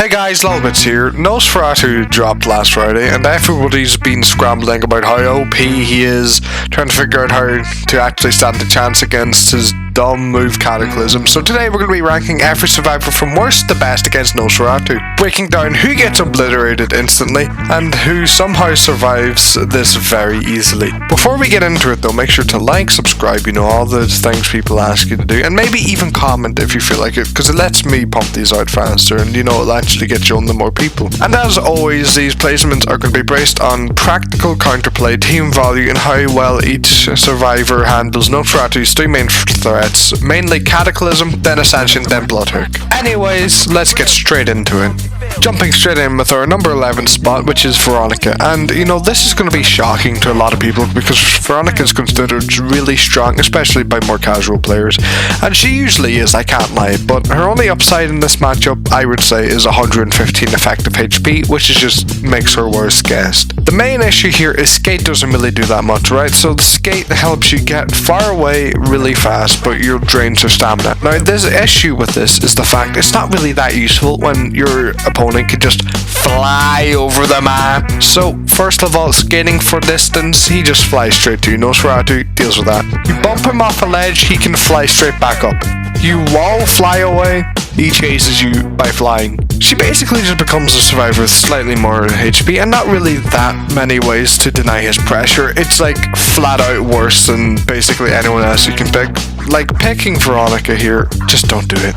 Hey guys, Lolbits here. Nosferatu dropped last Friday, and everybody's been scrambling about how OP he is, trying to figure out how to actually stand a chance against his dumb move Cataclysm. So today we're going to be ranking every survivor from worst to best against Nosferatu, breaking down who gets obliterated instantly, and who somehow survives this very easily. Before we get into it though, make sure to like, subscribe, all the things people ask you to do, and maybe even comment if you feel like it, because it lets me pump these out faster, and it'll actually get shown to more people. And as always, these placements are going to be based on practical counterplay, team value, and how well each survivor handles Nosferatu's three main threats, mainly Cataclysm, then Ascension, then Bloodhook. Anyways, let's get straight into it. Jumping straight in with our number 11 spot, which is Veeronica. And this is going to be shocking to a lot of people because Veeronica is considered really strong, especially by more casual players. And she usually is, I can't lie, but her only upside in this matchup, I would say, is 115 effective HP, which is just makes her worst guest. The main issue here is skate doesn't really do that much, right? So the skate helps you get far away really fast, but your drains your stamina. Now, this issue with this is the fact it's not really that useful when your opponent can just fly over the map. So first of all, skating for distance, he just flies straight to you. Nosferatu deals with that. You bump him off a ledge, he can fly straight back up. You wall fly away, he chases you by flying. She basically just becomes a survivor with slightly more HP, and not really that many ways to deny his pressure. It's like flat out worse than basically anyone else you can pick. Like picking Veeronica here, just don't do it.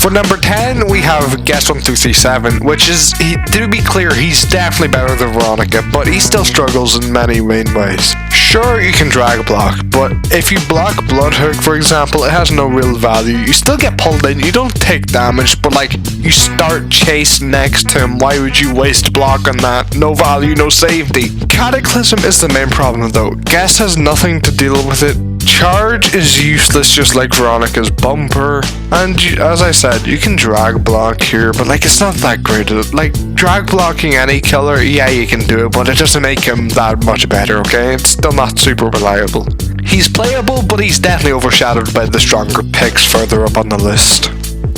For number 10, we have Guess 1237, which is, to be clear, he's definitely better than Veeronica, but he still struggles in many main ways. Sure, you can drag block, but if you block Bloodhook, for example, it has no real value. You still get pulled in, you don't take damage, but you start chase next to him. Why would you waste block on that? No value, no safety. Cataclysm is the main problem though. Guess has nothing to deal with it. Charge is useless, just like Veeronica's bumper, and as I said, you can drag block here, but it's not that great. Drag blocking any killer, yeah, you can do it, but it doesn't make him that much better, okay? It's still not super reliable. He's playable, but he's definitely overshadowed by the stronger picks further up on the list.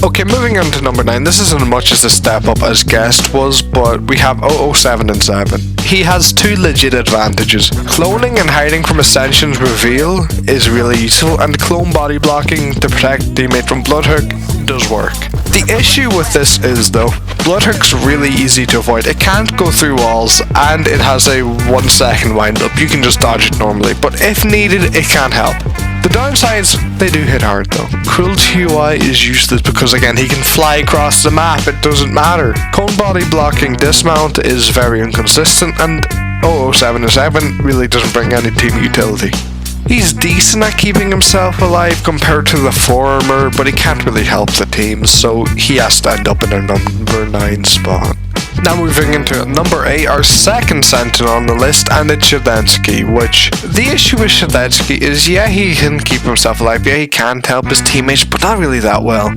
Okay, moving on to number 9. This isn't much as a step up as Guest was, but we have 007 and 7. He has two legit advantages. Cloning and hiding from Ascension's reveal is really useful, and clone body blocking to protect teammate from Bloodhook does work. The issue with this is though, Bloodhook's really easy to avoid. It can't go through walls, and it has a 1 second wind up. You can just dodge it normally, but if needed, it can't help. The downsides, they do hit hard though. Cruelty UI is useless because again, he can fly across the map, it doesn't matter. Cone body blocking dismount is very inconsistent, and 007 really doesn't bring any team utility. He's decent at keeping himself alive compared to the former, but he can't really help the team, so he has to end up in a number 9 spot. Now moving into number 8, our second sentinel on the list, and it's Shedletsky, which the issue with Shedletsky is, yeah, he can keep himself alive, yeah, he can help his teammates, but not really that well.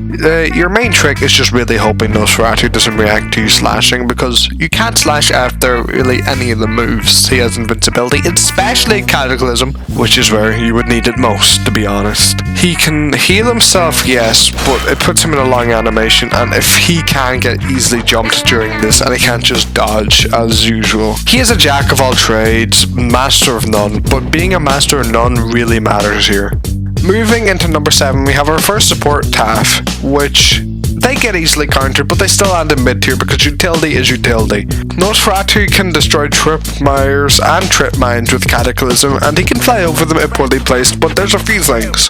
Your main trick is just really hoping Nosferatu doesn't react to you slashing, because you can't slash after really any of the moves. He has invincibility, especially Cataclysm, which is where you would need it most, to be honest. He can heal himself, yes, but it puts him in a long animation, and if he can get easily jumped during this, and he can't just dodge as usual. He is a jack of all trades, master of none, but being a master of none really matters here. Moving into number 7, we have our first support, Taph, which they get easily countered, but they still land in mid tier because utility is utility. Nosferatu can destroy tripwires and trip mines with Cataclysm, and he can fly over them if poorly placed, but there's a few things.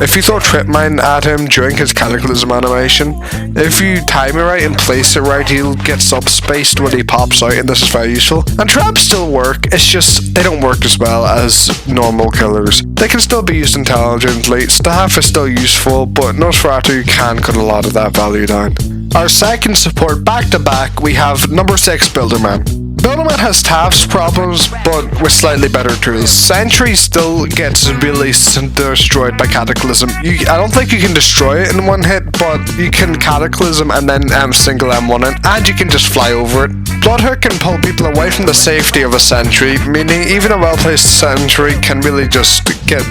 If you throw trip mine at him during his Cataclysm animation, if you time it right and place it right, he'll get subspaced when he pops out, and this is very useful. And traps still work, it's just they don't work as well as normal killers. They can still be used intelligently. Staff is still useful, but Nosferatu can cut a lot of that value down. Our second support back to back, we have number 6, Builderman. Builderman has Taph's problems, but with slightly better tools. Sentry still gets really destroyed by Cataclysm. I don't think you can destroy it in one hit, but you can Cataclysm and then single M1 it, and you can just fly over it. Bloodhook can pull people away from the safety of a sentry, meaning even a well-placed sentry can really just get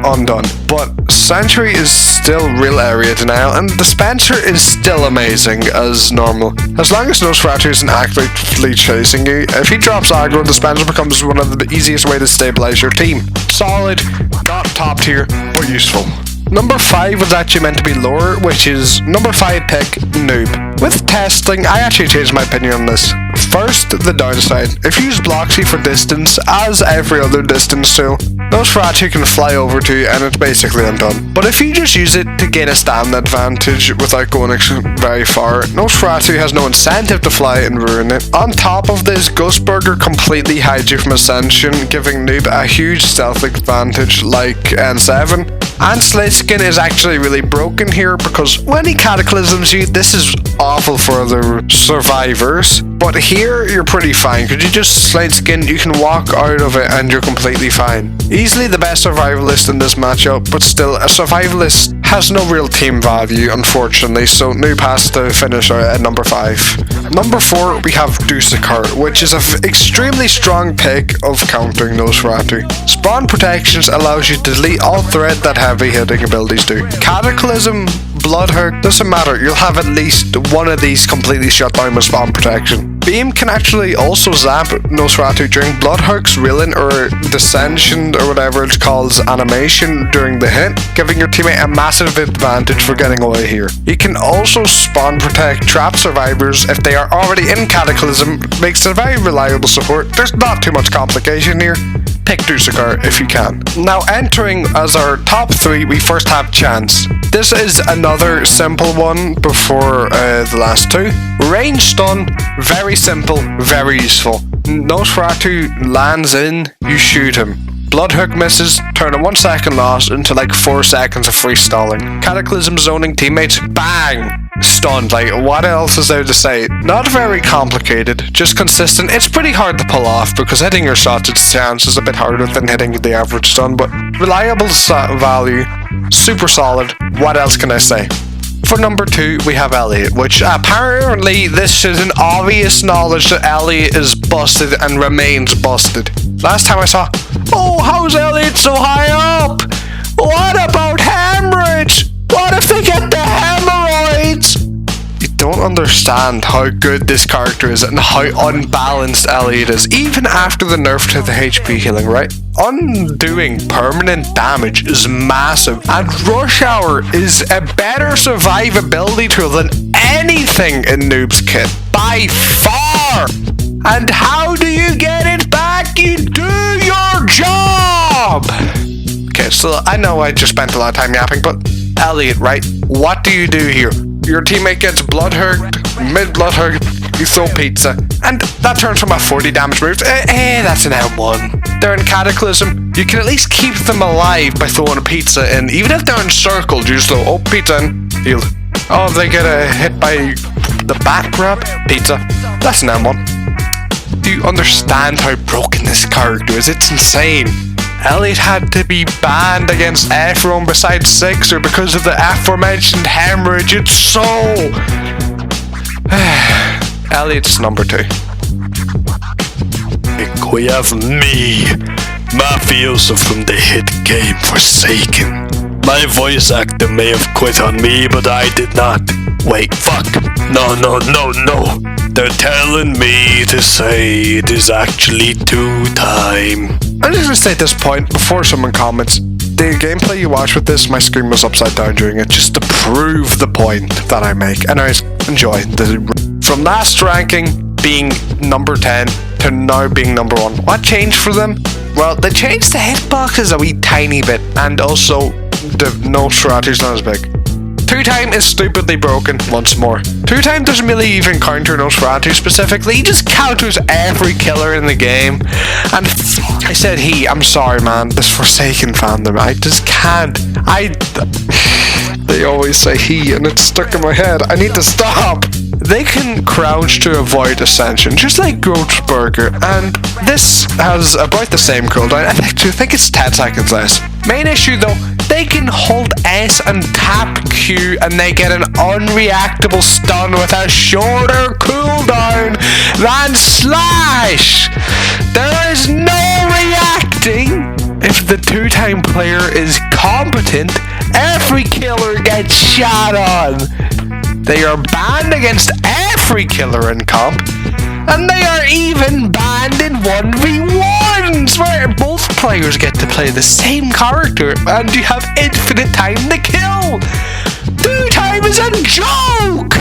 undone. But sentry is still real area denial, and dispenser is still amazing as normal. As long as Nosferatu isn't actively chasing you, if he drops aggro, dispenser becomes one of the easiest way to stabilize your team. Solid, not top tier, but useful. Number 5 was actually meant to be lower, which is number 5 pick, Noob. With testing, I actually changed my opinion on this. First, the downside. If you use Bloxy for distance, as every other distance tool, Nosferatu can fly over to you and it's basically undone. But if you just use it to gain a stamina advantage without going very far, Nosferatu has no incentive to fly and ruin it. On top of this, Ghostburger completely hides you from Ascension, giving Noob a huge stealth advantage like N7. And Slateskin is actually really broken here because when he cataclysms you, this is awful for other survivors. But here, you're pretty fine. Could you just Slateskin, you can walk out of it and you're completely fine. Easily the best survivalist in this matchup, but still, a survivalist has no real team value, unfortunately, so Noob has to finish out at number 5. Number 4, we have Dusekkar, which is an extremely strong pick of countering Nosferatu. Spawn protections allows you to delete all threat that heavy hitting abilities do. Cataclysm, Bloodhook, doesn't matter, you'll have at least one of these completely shut down with spawn protection. Beam can actually also zap Nosferatu during Bloodhook's Reeling or Descension or whatever it's called animation during the hit, giving your teammate a massive advantage for getting away here. You can also spawn protect trap survivors if they are already in Cataclysm, makes a very reliable support. There's not too much complication here. Pick Dusekkar if you can. Now entering as our top 3, we first have Chance. This is another simple one before the last 2. Range stun, very simple, very useful. Nosferatu lands in, you shoot him. Bloodhook misses, turn a 1 second loss into like 4 seconds of free stalling. Cataclysm zoning teammates, bang! Stunned, like what else is there to say? Not very complicated, just consistent. It's pretty hard to pull off because hitting your shots at Chance is a bit harder than hitting the average stun, but reliable value, super solid. What else can I say? For number 2, we have Elliot, which apparently this is an obvious knowledge that Elliot is busted and remains busted. Last time I saw, oh, how's Elliot so high up? What about hemorrhage? What if they get the hemorrhoids? You don't understand how good this character is and how unbalanced Elliot is, even after the nerf to the HP healing, right? Undoing permanent damage is massive, and Rush Hour is a better survivability tool than anything in Noob's kit, by far! And how do you get it back? You do your job! Okay, so I know I just spent a lot of time yapping, but Elliot, right? What do you do here? Your teammate gets bloodhooked, mid-bloodhook, you throw pizza, and that turns from a 40 damage move to, that's an M1. They're in Cataclysm, you can at least keep them alive by throwing a pizza in. Even if they're encircled, you just throw, oh, pizza in, healed. Oh, if they get hit by the back grab, pizza, that's an M1. Do you understand how broken this character is? It's insane. Elliot had to be banned against F-Roam besides Sixer because of the aforementioned hemorrhage. It's so... Elliot's number 2. We have me, Mafioso from the hit game Forsaken. My voice actor may have quit on me, but I did not. Wait, fuck. No. They're telling me to say it is actually TwoTime. I'm just gonna say at this point, before someone comments, the gameplay you watch with this, my screen was upside down during it, just to prove the point that I make. Anyways, enjoy. From last ranking being number 10 to now being number 1. What changed for them? Well, they changed the hitboxes a wee tiny bit, and also the Nosferatu's not as big. TwoTime is stupidly broken once more. TwoTime doesn't really even counter Nosferatu specifically, he just counters every killer in the game. And I said I'm sorry man, this Forsaken fandom, I just can't. They always say he and it's stuck in my head, I need to stop. They can crouch to avoid Ascension, just like Ghostburger, and this has about the same cooldown. I think it's 10 seconds less. Main issue though, they can hold S and tap Q and they get an unreactable stun with a shorter cooldown. than slash. There is no reacting. If the two-time player is competent, every killer gets shot on. They are banned against every killer in comp, and they are even banned in 1v1s, where both players get to play the same character and you have infinite time to kill. Two-time is a joke!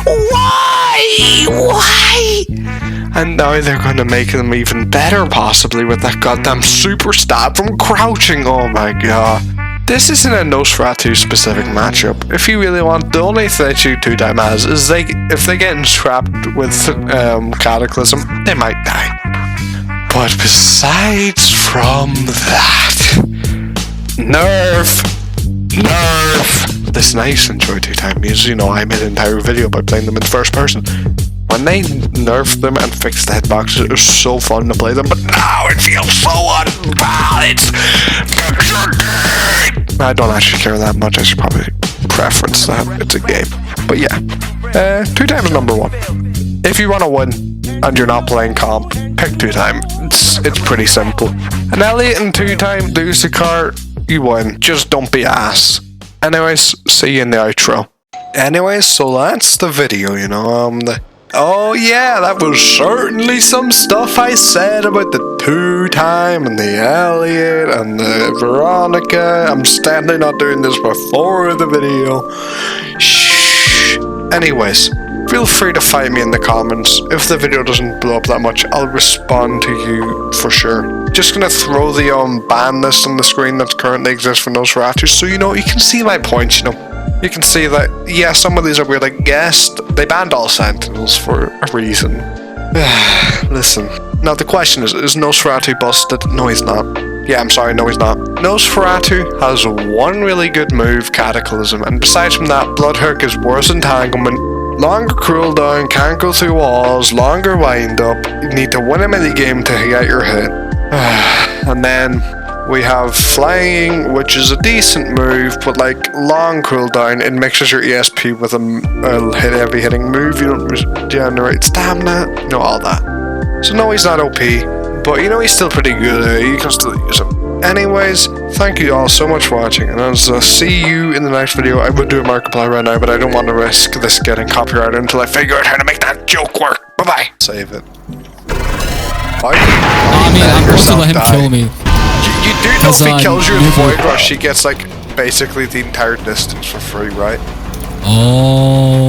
Why? And now they're going to make them even better, possibly, with that goddamn super stab from crouching. Oh my god. This isn't a Nosferatu specific matchup. If you really want, the only thing that you two-time has is if they get entrapped with Cataclysm, they might die. But besides from that, nerf. Listen, I used to enjoy two-time because, you know, I made an entire video by playing them in first person. When they nerfed them and fixed the hitboxes, it was so fun to play them, but now it feels so unbalanced. I don't actually care that much. I should probably preference that. It's a game. But yeah, two-time is number one. If you want to win and you're not playing comp, pick two-time. It's pretty simple. And Elliot and two-time, Dusekkar, you win. Just don't be ass. Anyways, see you in the outro. Anyways, so that's the video, you know, oh yeah, that was certainly some stuff I said about the two-time and the Elliot and the Veeronica. I'm standing not doing this before the video. Shh. Anyways, feel free to fight me in the comments. If the video doesn't blow up that much, I'll respond to you for sure. Just gonna throw the ban list on the screen that currently exists for Nosferatu, so you know, you can see my points, you know. You can see that, yeah, some of these are weird. Like, yes, they banned all Sentinels for a reason. Listen. Now, the question is Nosferatu busted? No, he's not. Yeah, I'm sorry, no, he's not. Nosferatu has one really good move, Cataclysm, and besides from that, Bloodhook is worse entanglement, longer cooldown, can't go through walls, longer wind up, you need to win a minigame to get your hit. And then we have flying, which is a decent move, but like long cooldown, it mixes your ESP with a heavy hitting move, you don't generate stamina, you know, all that. So no, he's not OP, but you know, he's still pretty good, you can still use him. Anyways, thank you all so much for watching, and I'll see you in the next video. I would do a Markiplier right now, but I don't want to risk this getting copyrighted until I figure out how to make that joke work. Bye bye. Save it. I mean, I'm supposed to let him kill me. You do know if he kills you in Void Rush, he gets like basically the entire distance for free, right? Oh.